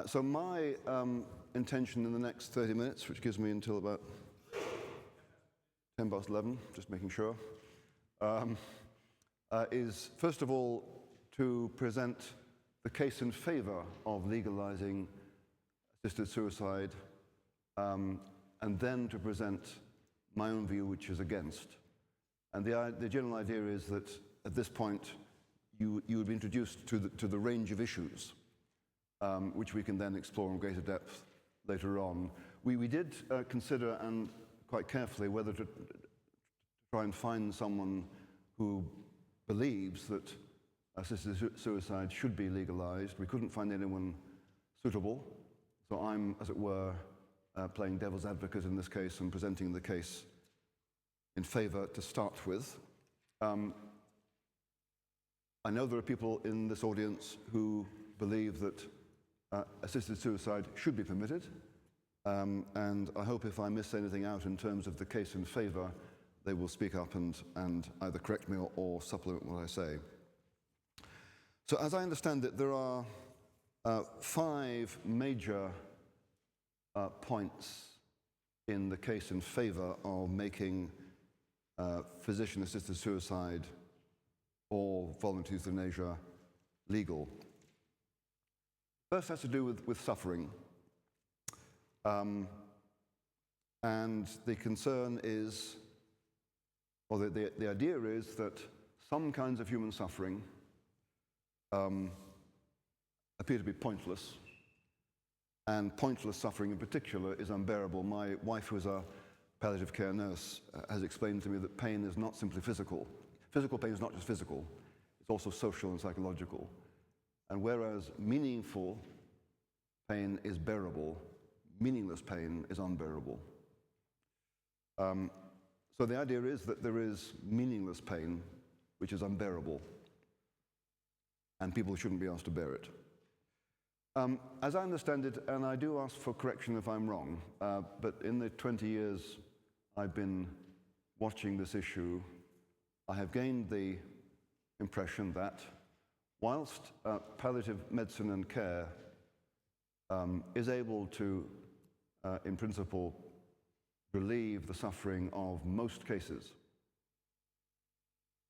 So my intention in the next 30 minutes, which gives me until about 10 past 11, just making sure, is first of all to present the case in favor of legalizing assisted suicide, and then to present my own view, which is against. And the general idea is that at this point you would be introduced to the range of issues, which we can then explore in greater depth later on. We did consider, and quite carefully, whether to try and find someone who believes that assisted suicide should be legalized. We couldn't find anyone suitable, so I'm, as it were, playing devil's advocate in this case and presenting the case in favor to start with. I know there are people in this audience who believe that assisted suicide should be permitted, and I hope if I miss anything out in terms of the case in favor, they will speak up and either correct me or supplement what I say. So as I understand it, there are 5 major points in the case in favor of making physician-assisted suicide or voluntary euthanasia legal. First has to do with suffering. And the concern is, or the idea is that some kinds of human suffering appear to be pointless, and pointless suffering in particular is unbearable. My wife, who is a palliative care nurse, has explained to me that pain is not simply physical. Physical pain is not just physical, it's also social and psychological. And whereas meaningful pain is bearable, meaningless pain is unbearable. So the idea is that there is meaningless pain which is unbearable, and people shouldn't be asked to bear it. As I understand it, and I do ask for correction if I'm wrong, but in the 20 years I've been watching this issue, I have gained the impression that whilst palliative medicine and care is able to, in principle, relieve the suffering of most cases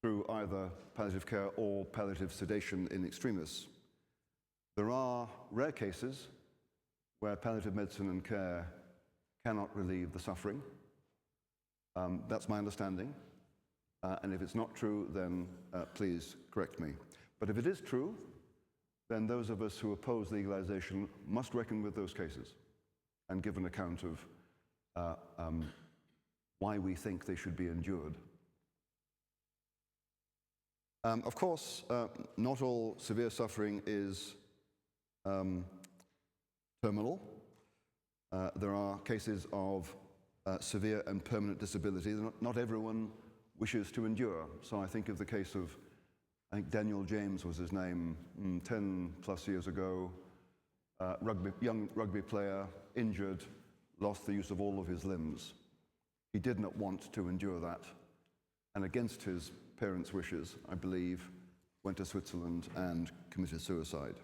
through either palliative care or palliative sedation in extremis, there are rare cases where palliative medicine and care cannot relieve the suffering. That's my understanding. And if it's not true, then please correct me. But if it is true, then those of us who oppose legalization must reckon with those cases and give an account of why we think they should be endured. Of course, not all severe suffering is terminal. There are cases of severe and permanent disability. Not everyone wishes to endure. So I think of the case of, I think Daniel James was his name, 10 plus years ago, young rugby player, injured, lost the use of all of his limbs. He did not want to endure that, and against his parents' wishes, I believe, went to Switzerland and committed suicide.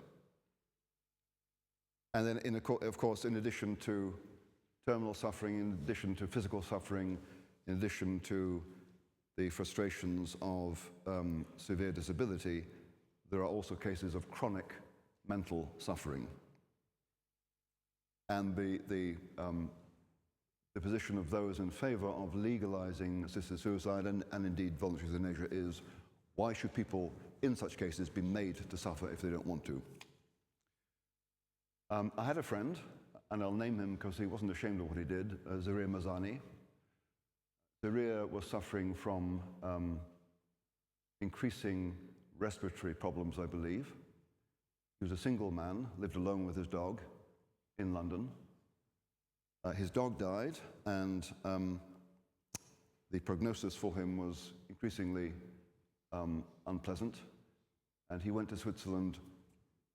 And then, of course, in addition to terminal suffering, in addition to physical suffering, in addition to the frustrations of severe disability, there are also cases of chronic mental suffering. And the position of those in favor of legalizing assisted suicide and indeed voluntary euthanasia is, why should people in such cases be made to suffer if they don't want to? I had a friend, and I'll name him because he wasn't ashamed of what he did, Zarir Mazani. Zarir was suffering from increasing respiratory problems, I believe. He was a single man, lived alone with his dog in London. His dog died, and the prognosis for him was increasingly unpleasant, and he went to Switzerland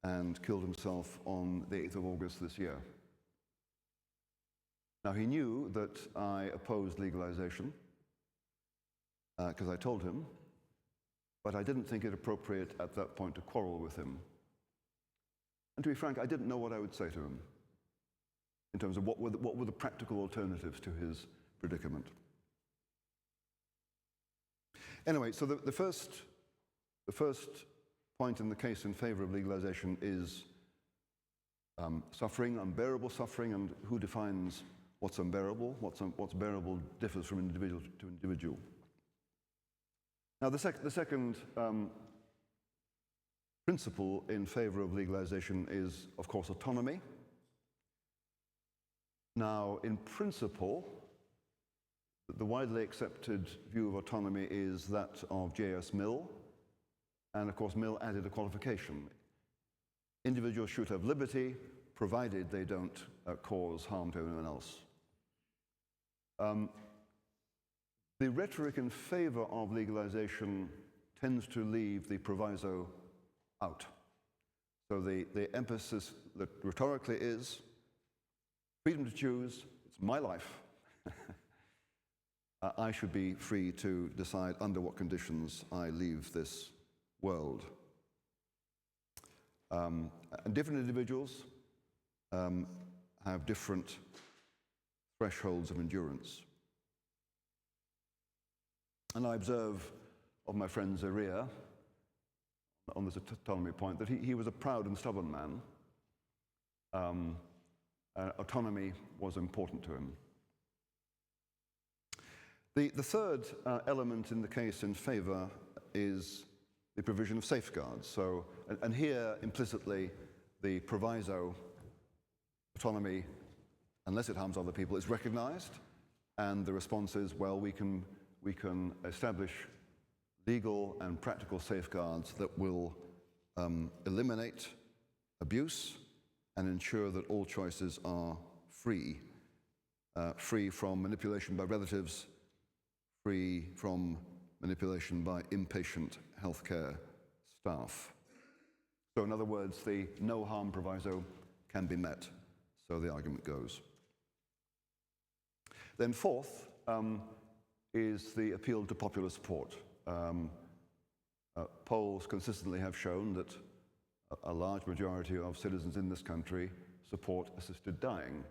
and killed himself on the 8th of August this year. Now, he knew that I opposed legalization, because I told him, but I didn't think it appropriate at that point to quarrel with him. And to be frank, I didn't know what I would say to him in terms of what were the practical alternatives to his predicament. Anyway, so the first point in the case in favor of legalization is suffering, unbearable suffering, and who defines what's unbearable. What's bearable differs from individual to individual. Now, the second principle in favor of legalization is, of course, autonomy. Now, in principle, the widely accepted view of autonomy is that of J.S. Mill, and of course Mill added a qualification. Individuals should have liberty, provided they don't cause harm to anyone else. The rhetoric in favor of legalization tends to leave the proviso out. So the emphasis that rhetorically is freedom to choose, it's my life. I should be free to decide under what conditions I leave this world. And different individuals have different thresholds of endurance. And I observe of my friend Zaria, on this autonomy point, that he was a proud and stubborn man. Autonomy was important to him. The third element in the case in favor is the provision of safeguards. So, and here implicitly the proviso, autonomy, unless it harms other people, is recognized, and the response is, well, we can establish legal and practical safeguards that will eliminate abuse and ensure that all choices are free from manipulation by relatives, free from manipulation by impatient healthcare staff. So in other words, the no harm proviso can be met, so the argument goes. Then fourth is the appeal to popular support. Polls consistently have shown that a large majority of citizens in this country support assisted dying.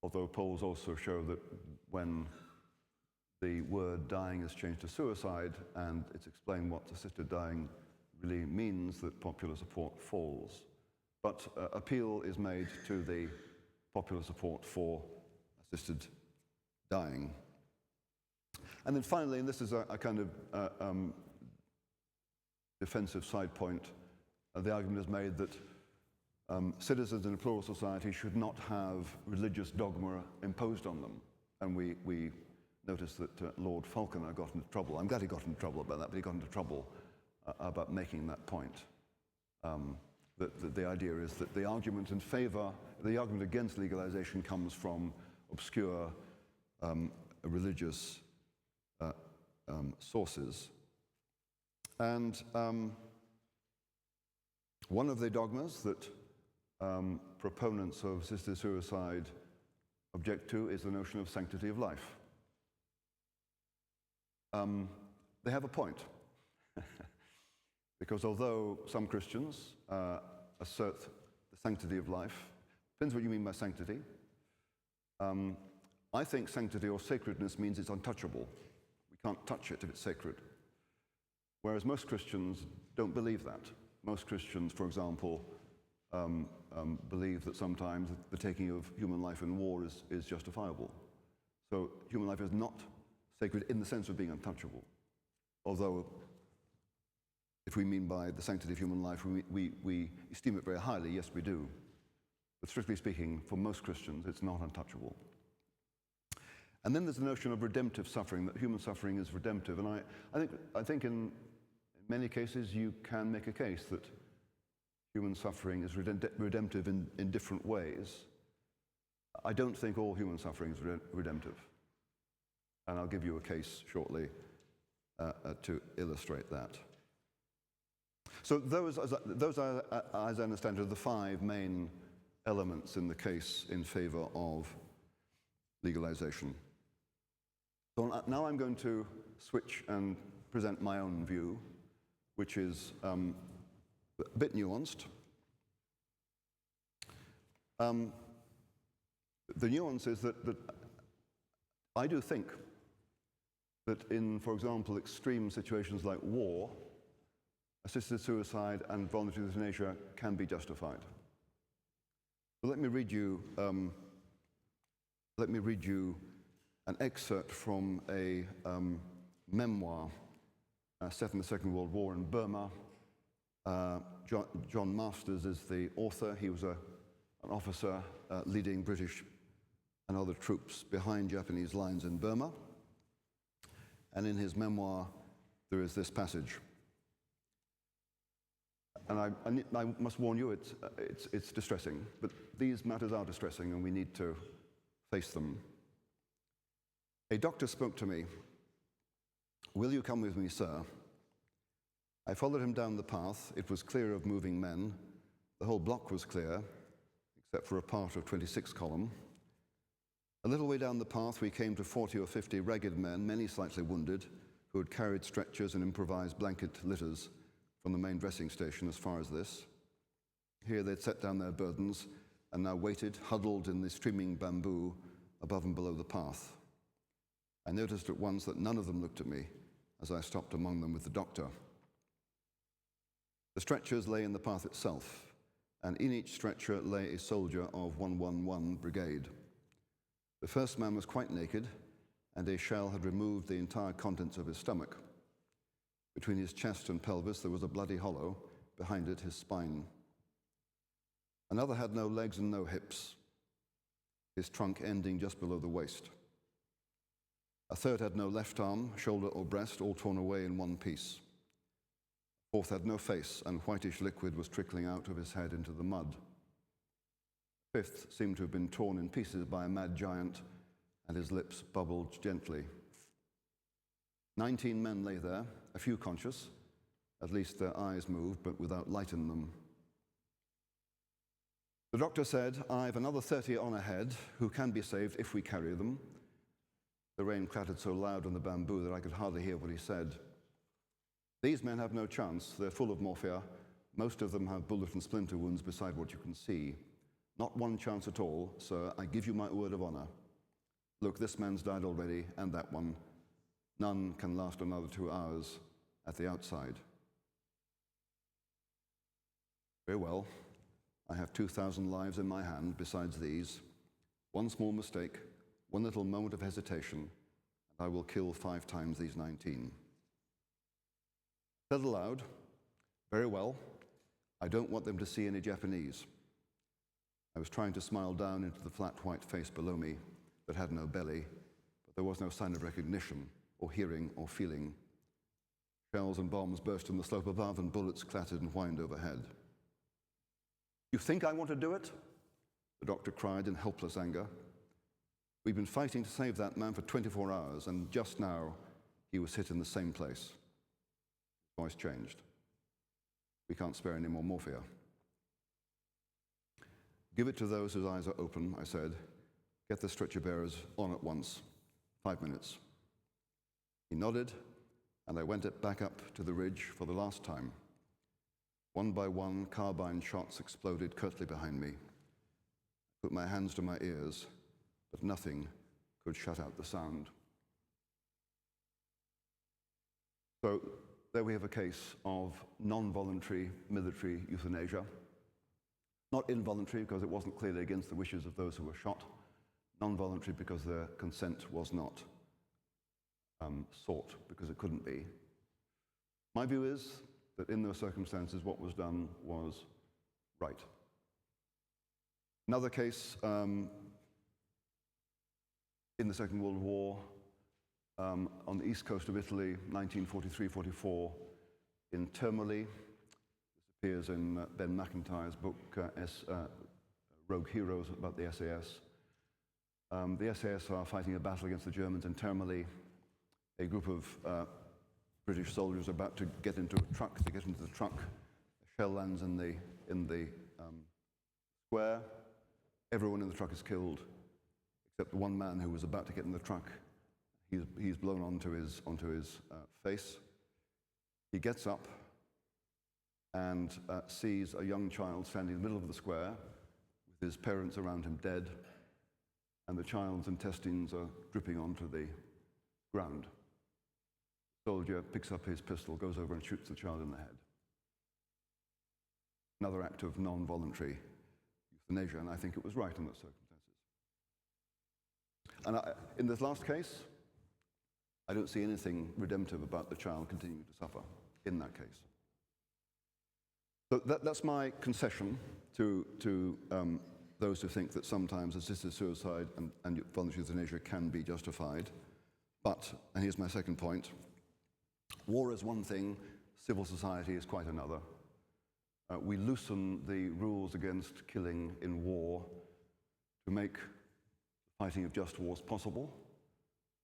Although polls also show that when the word dying is changed to suicide and it's explained what assisted dying really means, that popular support falls. But appeal is made to the popular support for assisted dying. And then finally, and this is a kind of defensive side point, the argument is made that citizens in a plural society should not have religious dogma imposed on them. And we noticed that Lord Falconer got into trouble. I'm glad he got into trouble about that, but he got into trouble about making that point. That the idea is that the argument in favor, the argument against legalization comes from obscure religious sources. And one of the dogmas that proponents of assisted suicide object to is the notion of sanctity of life. They have a point. Because although some Christians assert the sanctity of life, depends what you mean by sanctity. I think sanctity or sacredness means it's untouchable. We can't touch it if it's sacred. Whereas most Christians don't believe that. Most Christians, for example, believe that sometimes the taking of human life in war is justifiable. So human life is not sacred in the sense of being untouchable. Although, if we mean by the sanctity of human life, we esteem it very highly, yes, we do. But strictly speaking, for most Christians, it's not untouchable. And then there's the notion of redemptive suffering, that human suffering is redemptive. And I think in many cases you can make a case that human suffering is redemptive in different ways. I don't think all human suffering is redemptive. And I'll give you a case shortly to illustrate that. So those, as I understand it, are the five main elements in the case in favor of legalization. So now I'm going to switch and present my own view, which is a bit nuanced. The nuance is that I do think that in, for example, extreme situations like war, assisted suicide and voluntary euthanasia can be justified. So let me read you an excerpt from a memoir set in the Second World War in Burma. John Masters is the author. He was an officer leading British and other troops behind Japanese lines in Burma. And in his memoir, there is this passage. And I must warn you, it's distressing, but these matters are distressing and we need to face them. A doctor spoke to me. "Will you come with me, sir?" I followed him down the path. It was clear of moving men. The whole block was clear, except for a part of 26 column. A little way down the path, we came to 40 or 50 ragged men, many slightly wounded, who had carried stretchers and improvised blanket litters from the main dressing station as far as this. Here they'd set down their burdens and now waited, huddled in the streaming bamboo above and below the path. I noticed at once that none of them looked at me as I stopped among them with the doctor. The stretchers lay in the path itself, and in each stretcher lay a soldier of 111 Brigade. The first man was quite naked, and a shell had removed the entire contents of his stomach. Between his chest and pelvis there was a bloody hollow, behind it his spine. Another had no legs and no hips, his trunk ending just below the waist. A third had no left arm, shoulder or breast, all torn away in one piece. A fourth had no face, and whitish liquid was trickling out of his head into the mud. A fifth seemed to have been torn in pieces by a mad giant, and his lips bubbled gently. 19 men lay there, a few conscious, at least their eyes moved, but without light in them. The doctor said, "I've another 30 on ahead who can be saved if we carry them." The rain clattered so loud on the bamboo that I could hardly hear what he said. "These men have no chance. They're full of morphia. Most of them have bullet and splinter wounds beside what you can see. Not one chance at all, sir. I give you my word of honor. Look, this man's died already, and that one. None can last another 2 hours at the outside." Very well. I have 2,000 lives in my hand besides these. One small mistake, one little moment of hesitation, and I will kill 5 times these 19. Said aloud, "Very well. I don't want them to see any Japanese." I was trying to smile down into the flat white face below me that had no belly, but there was no sign of recognition or hearing or feeling. Shells and bombs burst on the slope above, and bullets clattered and whined overhead. "You think I want to do it?" the doctor cried in helpless anger. "We've been fighting to save that man for 24 hours, and just now he was hit in the same place." His voice changed. "We can't spare any more morphia." "Give it to those whose eyes are open," I said. "Get the stretcher bearers on at once. 5 minutes." He nodded, and I went back up to the ridge for the last time. One by one, carbine shots exploded curtly behind me. I put my hands to my ears, but nothing could shut out the sound. So there we have a case of non-voluntary military euthanasia. Not involuntary, because it wasn't clearly against the wishes of those who were shot. Non-voluntary because their consent was not sought, because it couldn't be. My view is that in those circumstances, what was done was right. Another case in the Second World War, on the east coast of Italy, 1943-44, in Termoli. This appears in Ben McIntyre's book, Rogue Heroes, about the SAS. The SAS are fighting a battle against the Germans in Termoli. A group of British soldiers are about to get into a truck. They get into the truck. A shell lands in the square. Everyone in the truck is killed, except the one man who was about to get in the truck. He's blown onto his face. He gets up, and sees a young child standing in the middle of the square with his parents around him dead, and the child's intestines are dripping onto the ground. The soldier picks up his pistol, goes over and shoots the child in the head. Another act of non-voluntary euthanasia, and I think it was right in those circumstances. And in this last case, I don't see anything redemptive about the child continuing to suffer in that case. So that's my concession to those who think that sometimes assisted suicide and voluntary euthanasia can be justified. But, and here's my second point, war is one thing, civil society is quite another. We loosen the rules against killing in war to make the fighting of just wars possible.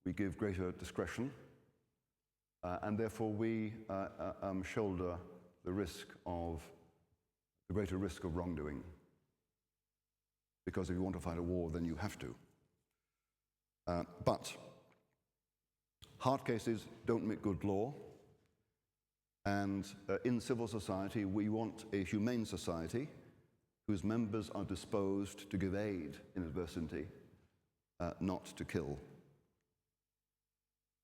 We give greater discretion, and therefore we shoulder the greater risk of wrongdoing. Because if you want to fight a war, then you have to. But hard cases don't make good law. And in civil society, we want a humane society whose members are disposed to give aid in adversity, not to kill.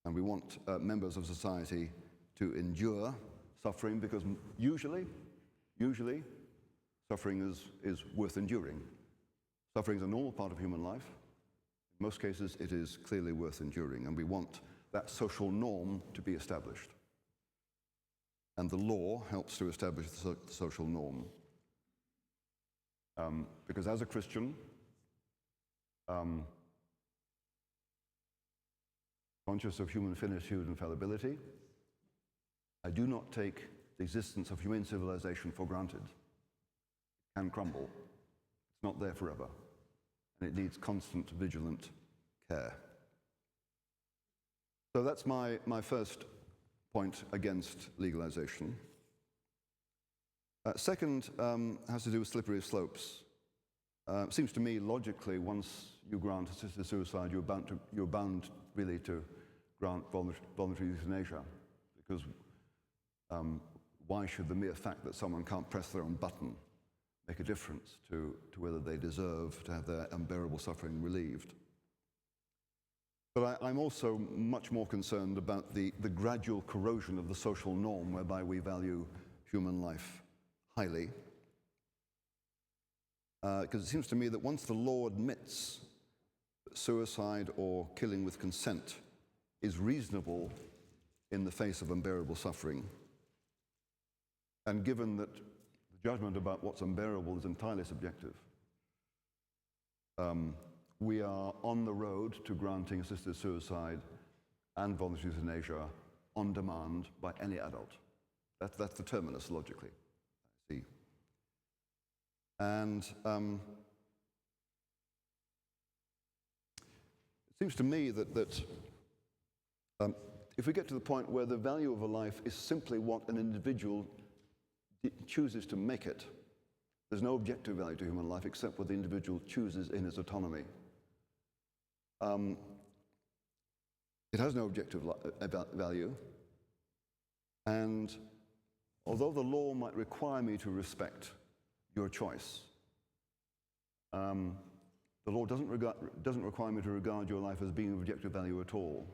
And we want members of society to endure suffering, because usually, suffering is worth enduring. Suffering is a normal part of human life. In most cases, it is clearly worth enduring, and we want that social norm to be established. And the law helps to establish the social norm. Because as a Christian, conscious of human finitude and fallibility, I do not take the existence of humane civilization for granted. It can crumble. It's not there forever. And it needs constant, vigilant care. So that's my first point against legalization. Second has to do with slippery slopes. It seems to me, logically, once you grant assisted suicide, you're bound really to grant voluntary euthanasia, because why should the mere fact that someone can't press their own button make a difference to whether they deserve to have their unbearable suffering relieved? But I'm also much more concerned about the gradual corrosion of the social norm whereby we value human life highly. Because it seems to me that once the law admits that suicide or killing with consent is reasonable in the face of unbearable suffering, and given that the judgment about what's unbearable is entirely subjective, we are on the road to granting assisted suicide and voluntary euthanasia on demand by any adult. That's the terminus, logically, I see. And it seems to me that if we get to the point where the value of a life is simply what an individual chooses to make it, there's no objective value to human life except what the individual chooses in his autonomy. It has no objective value, and although the law might require me to respect your choice, the law doesn't require me to regard your life as being of objective value at all.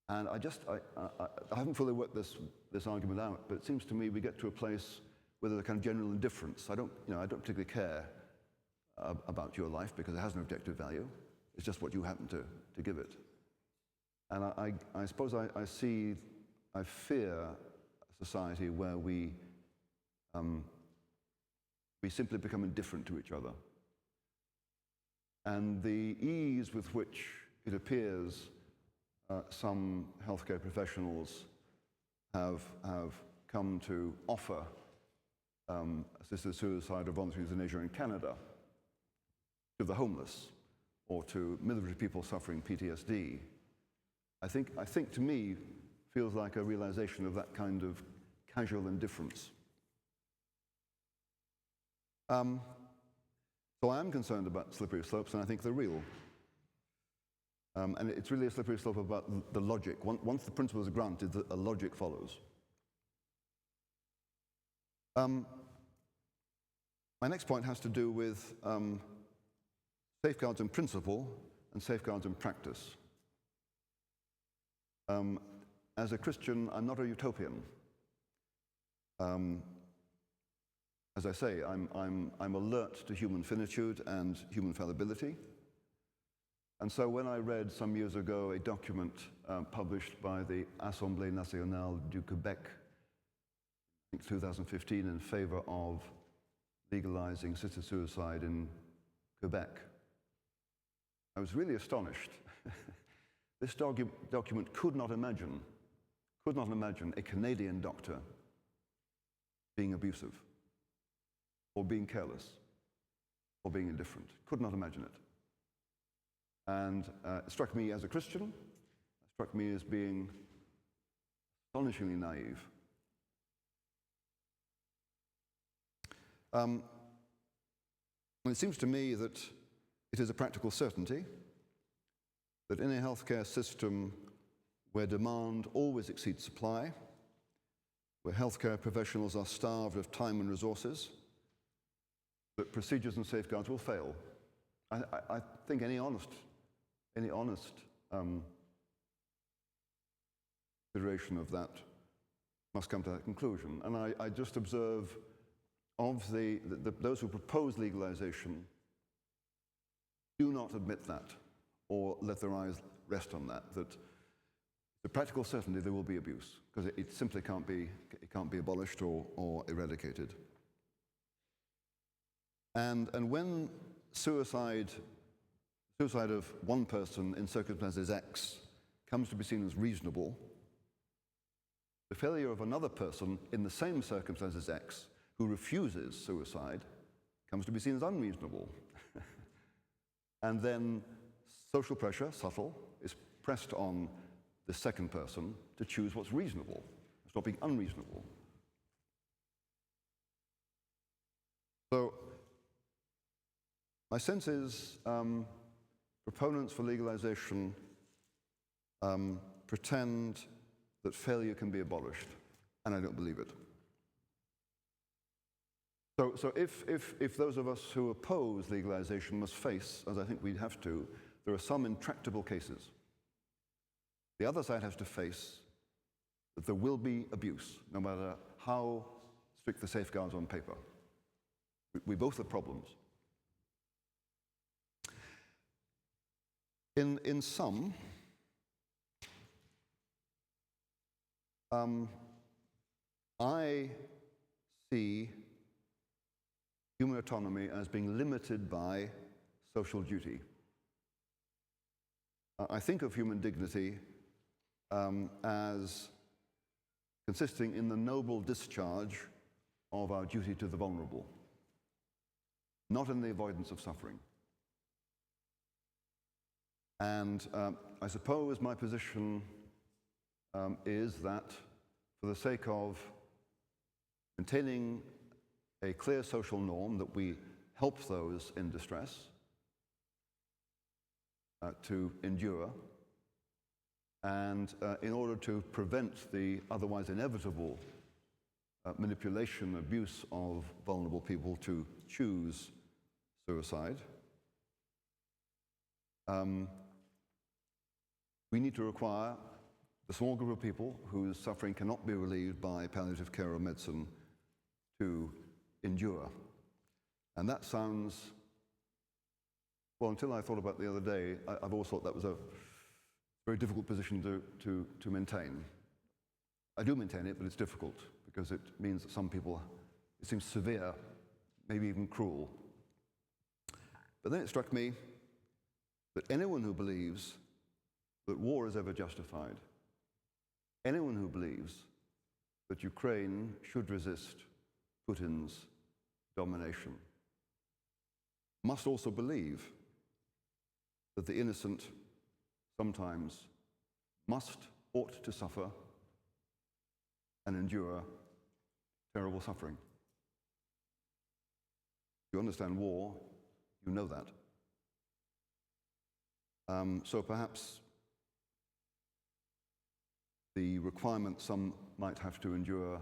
And I haven't fully worked this argument out, but it seems to me we get to a place where there's a kind of general indifference. I don't particularly care about your life because it has no objective value. It's just what you happen to give it. And I suppose I fear a society where we simply become indifferent to each other. And the ease with which it appears some healthcare professionals have come to offer assisted suicide or voluntary euthanasia in Canada to the homeless or to military people suffering PTSD, I think to me feels like a realization of that kind of casual indifference. So I am concerned about slippery slopes, and I think they're real. And it's really a slippery slope about the logic. Once the principles are granted, a logic follows. My next point has to do with safeguards in principle and safeguards in practice. As a Christian, I'm not a utopian. As I say, I'm alert to human finitude and human fallibility. And so when I read some years ago a document published by the Assemblée nationale du Québec, I think 2015, in favor of legalizing assisted suicide in Quebec, I was really astonished. This document could not imagine a Canadian doctor being abusive, or being careless, or being indifferent. Could not imagine it. And it struck me as a Christian, it struck me as being astonishingly naive. And it seems to me that it is a practical certainty that in a healthcare system where demand always exceeds supply, where healthcare professionals are starved of time and resources, that procedures and safeguards will fail. I think any honest consideration of that must come to that conclusion. And I just observe of those who propose legalization do not admit that or let their eyes rest on that the practical certainty there will be abuse, because it simply can't be abolished or eradicated. And when suicide of one person in circumstances X comes to be seen as reasonable, the failure of another person in the same circumstances X who refuses suicide comes to be seen as unreasonable. And then social pressure, subtle, is pressed on the second person to choose what's reasonable, stop being unreasonable. So my sense is proponents for legalization pretend that failure can be abolished, and I don't believe it. So if those of us who oppose legalization must face, as I think we'd have to, there are some intractable cases. The other side has to face that there will be abuse, no matter how strict the safeguards on paper. We both have problems. In sum, I see human autonomy as being limited by social duty. I think of human dignity as consisting in the noble discharge of our duty to the vulnerable, not in the avoidance of suffering. And I suppose my position is that for the sake of maintaining a clear social norm, that we help those in distress to endure, and in order to prevent the otherwise inevitable manipulation, abuse of vulnerable people to choose suicide, we need to require the small group of people whose suffering cannot be relieved by palliative care or medicine to endure. And that sounds, well, until I thought about it the other day, I've always thought that was a very difficult position to maintain. I do maintain it, but it's difficult because it means that some people, it seems severe, maybe even cruel. But then it struck me that anyone who believes that war is ever justified, anyone who believes that Ukraine should resist Putin's domination, must also believe that the innocent sometimes ought to suffer and endure terrible suffering. If you understand war, you know that. So perhaps the requirement some might have to endure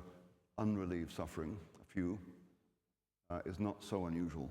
unrelieved suffering, a few is not so unusual.